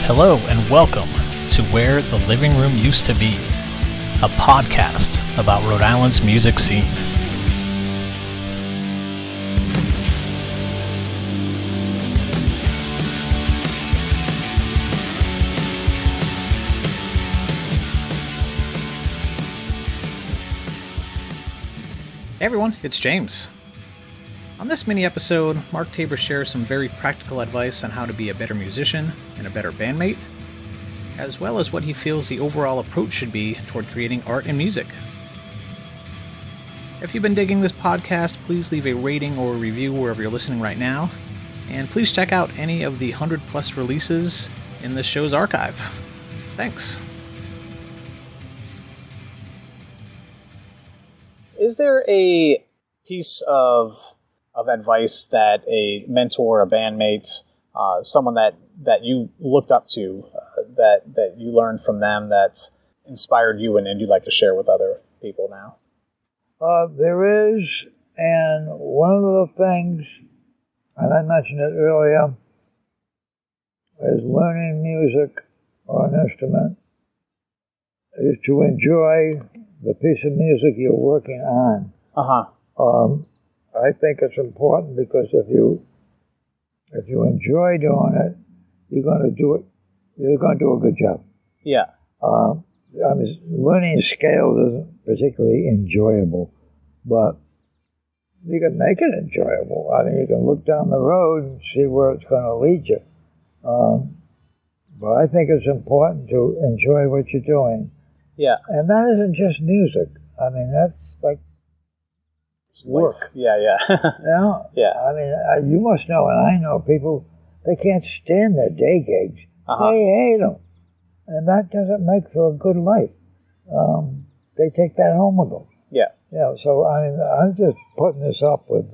Hello and welcome to Where the Living Room Used to Be, a podcast about Rhode Island's music scene. Hey everyone, it's James. On this mini-episode, Mark Tabor shares some very practical advice on how to be a better musician and a better bandmate, as well as what he feels the overall approach should be toward creating art and music. If you've been digging this podcast, please leave a rating or a review wherever you're listening right now, and please check out any of the 100-plus releases in this show's archive. Thanks. Is there a piece of advice that a mentor, a bandmate, someone that you looked up to, that you learned from them that inspired you and you'd like to share with other people now? There is, and one of the things, and I mentioned it earlier, is learning music or an instrument is to enjoy the piece of music you're working on. I think it's important because if you enjoy doing it, you're going to do a good job. Yeah. Learning scales isn't particularly enjoyable, but you can make it enjoyable. I mean, you can look down the road and see where it's going to lead you. But I think it's important to enjoy what you're doing. Yeah. And that isn't just music. I mean, that's like work. Yeah. Yeah. I mean, you must know, and I know people, they can't stand their day gigs. They hate them. And that doesn't make for a good life. They take that home with them. Yeah. Yeah, so I mean, I'm just putting this up with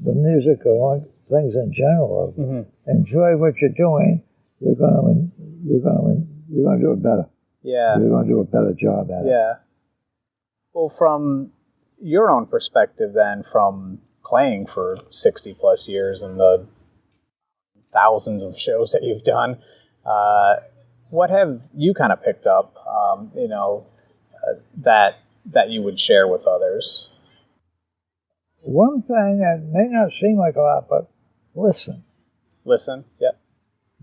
the music or things in general. Enjoy what you're doing. You're gonna do it better. Yeah. You're gonna do a better job at it. Yeah. Well, from your own perspective, then, from playing for 60 plus years and the thousands of shows that you've done, what have you kind of picked up, that you would share with others? One thing that may not seem like a lot, but listen. Listen, yep.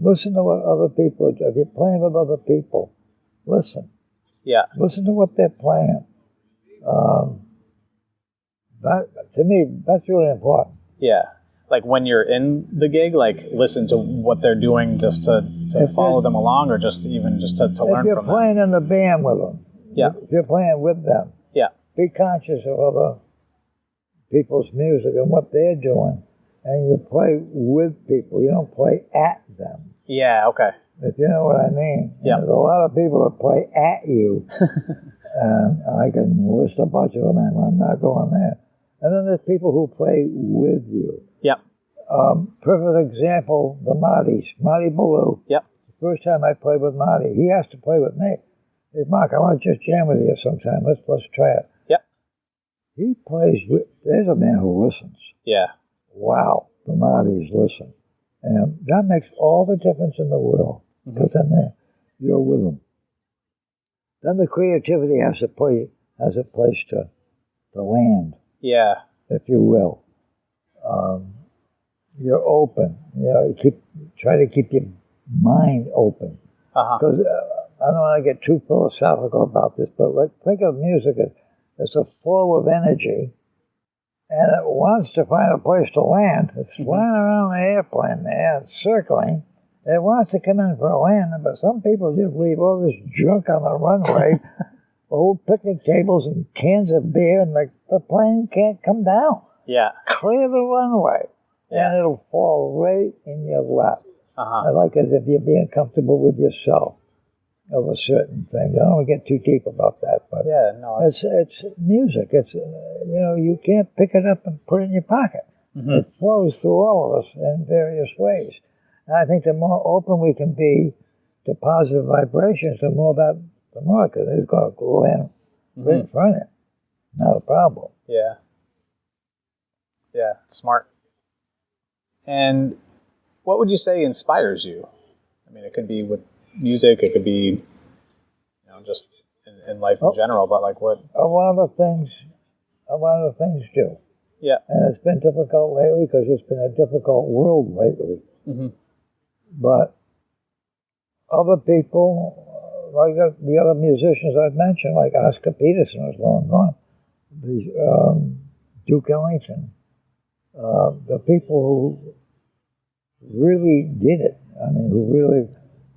Listen to what other people do. If you're playing with other people, listen. Yeah. Listen to what they're playing. To me, that's really important. Yeah. Like when you're in the gig, like listen to what they're doing just to follow them along, or just to learn from them. If you're playing in the band with them, yeah. If you're playing with them, yeah. Be conscious of other people's music and what they're doing, and you play with people. You don't play at them. Yeah, okay. If you know what I mean. Yeah. There's a lot of people that play at you, and I can list a bunch of them, and I'm not going there. And then there's people who play with you. Yep. Perfect example, the Marty Ballou. Yep. The first time I played with Marty, he asked to play with me. He said, Mark, I want to just jam with you sometime. Let's try it. Yep. He plays with, there's a man who listens. Yeah. Wow, the Martys listen. And that makes all the difference in the world, because then you're with them. Then the creativity has a place to land. Yeah. If you will. You're open. You try to keep your mind open. Because I don't want to get too philosophical about this, but think of music as a flow of energy, and it wants to find a place to land. It's flying around the airplane there, it's circling. It wants to come in for a landing, but some people just leave all this junk on the runway, old picnic tables and cans of beer, and the plane can't come down. Yeah. Clear the runway, and it'll fall right in your lap. I like it if you're being comfortable with yourself of a certain thing. I don't want to get too deep about that, but it's music. It's you can't pick it up and put it in your pocket. It flows through all of us in various ways. And I think the more open we can be to positive vibrations, the more because it's going to land right in front of it. Not a problem. Yeah. Yeah, smart. And what would you say inspires you? I mean, it could be with music. It could be, just in life in general. But like what? A lot of things do. Yeah. And it's been difficult lately because it's been a difficult world lately. Mm-hmm. But other people, like the other musicians I've mentioned, like Oscar Peterson was long gone, Duke Ellington, the people who really did it. I mean, who really,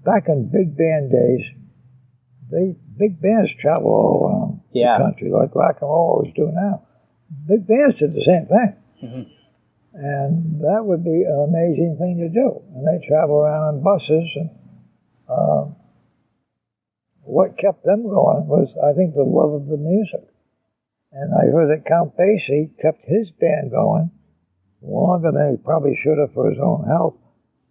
back in big band days, big bands travel all around the country like rock and roll always do now. Big bands did the same thing. Mm-hmm. And that would be an amazing thing to do. And they travel around in buses. And what kept them going was, I think, the love of the music. And I heard that Count Basie kept his band going longer than he probably should have for his own health.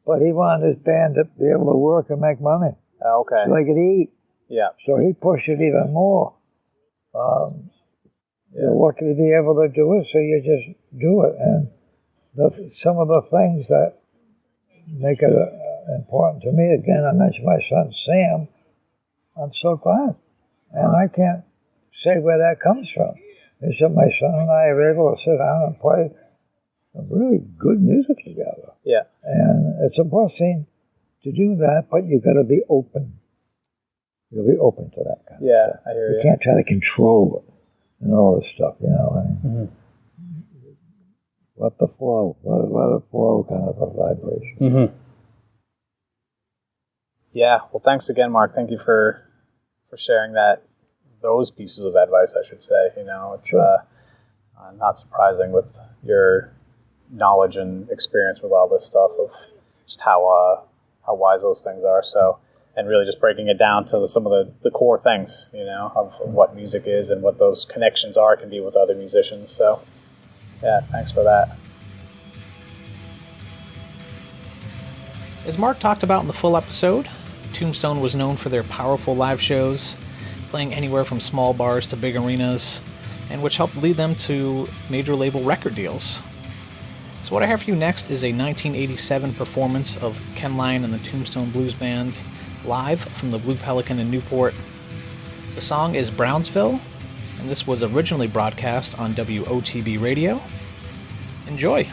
But he wanted his band to be able to work and make money. Okay. So they could eat. Yeah. So he pushed it even more. You're lucky to be able to do it, so you just do it. And some of the things that make it important to me, again, I mentioned my son Sam, I'm so glad. And I can't say where that comes from. It's that my son and I are able to sit down and play really good music together. Yeah. And it's a blessing to do that, but you've got to be open. You'll be open to that kind of stuff. I hear you. You can't try to control it and all this stuff, I mean, let the flow, let it flow, kind of a vibration. Mm-hmm. Yeah, well, thanks again, Mark. Thank you for sharing those pieces of advice, I should say. It's not surprising with your knowledge and experience with all this stuff of just how wise those things are. So, and really just breaking it down to some of the core things, of what music is and what those connections can be with other musicians. So, yeah, thanks for that. As Mark talked about in the full episode, Tombstone was known for their powerful live shows, playing anywhere from small bars to big arenas, and which helped lead them to major label record deals. So what I have for you next is a 1987 performance of Ken Lyon and the Tombstone Blues Band, live from the Blue Pelican in Newport. The song is Brownsville, and this was originally broadcast on WOTB radio. Enjoy!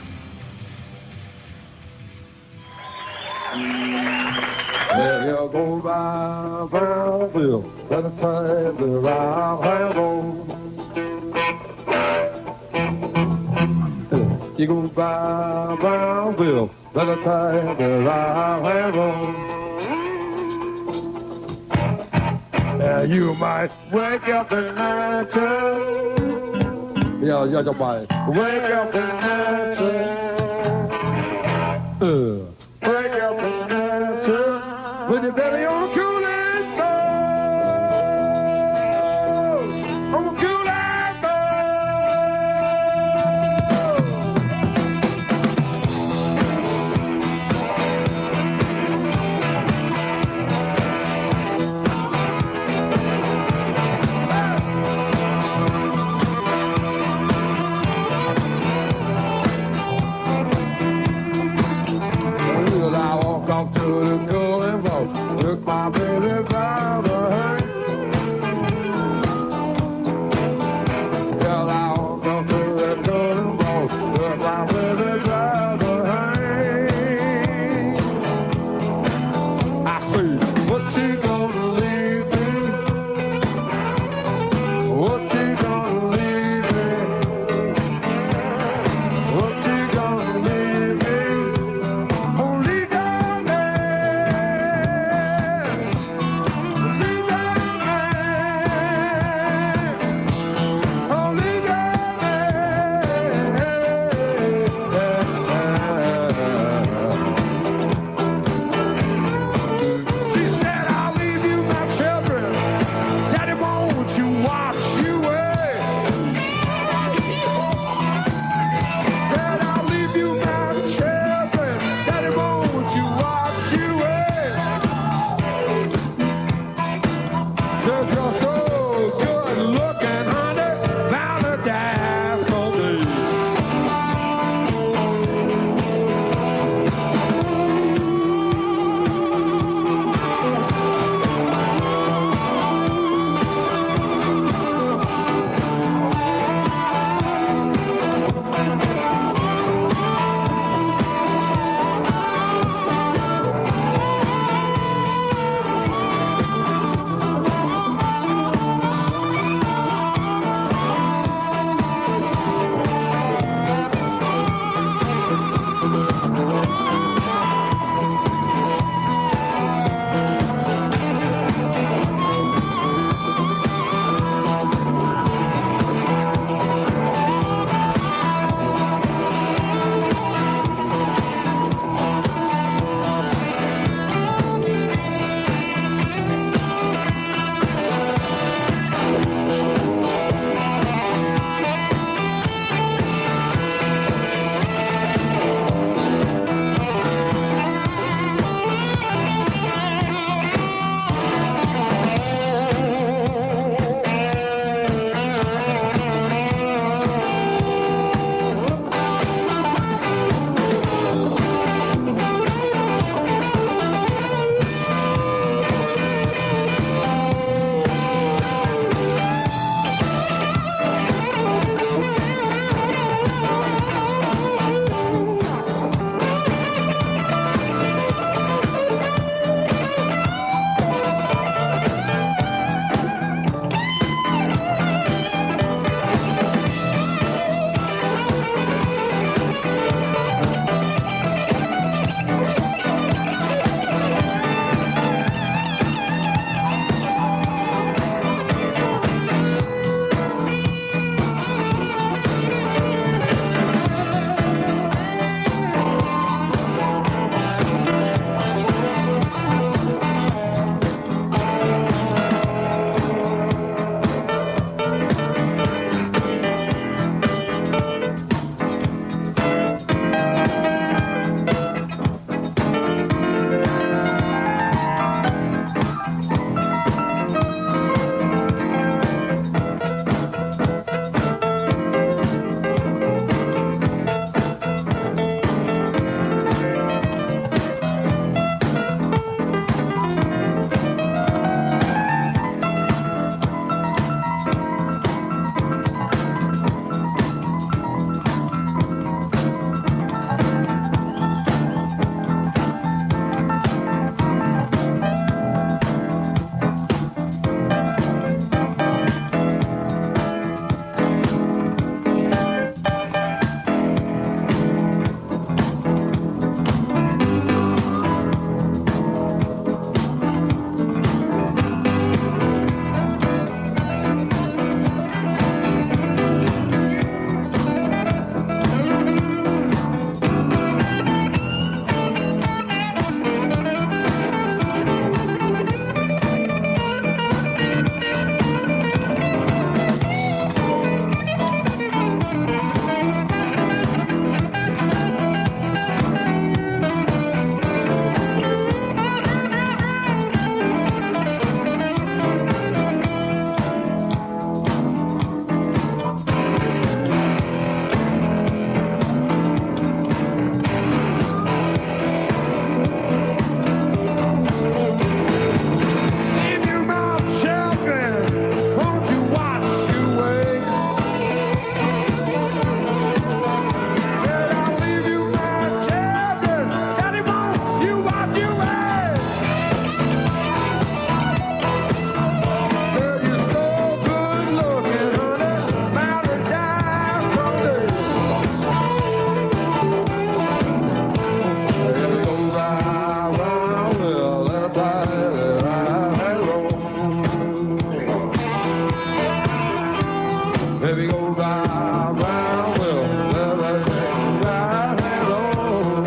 Well, you go by Brownsville, let it time the round handle. You go by Brownsville, let it time the round handle. You might wake up in night time. Yeah, you might wake up in night time. Wake up in night time with your belly on a cooling bowl. On a cooling bowl. To the cooling bowl, look my baby by the hand. Well, I'll come to the cooling bowl, look my baby by the hand. I say, what you gonna leave me? What you gonna leave me? What you gonna leave me? Only you watch you well. Baby, go round, round, well, right hand on.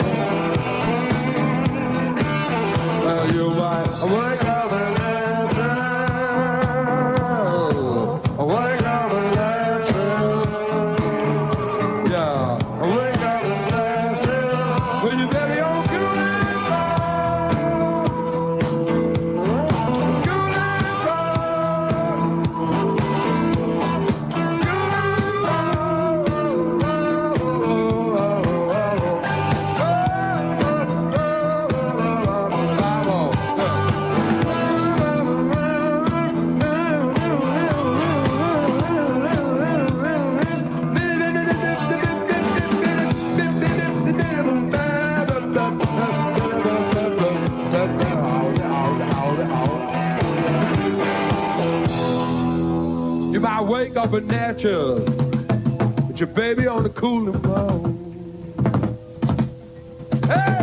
Well, you might wake up and wake up and yeah, wake up and when you baby on cool and cool you might wake up and natural with your baby on the cooling road. Hey!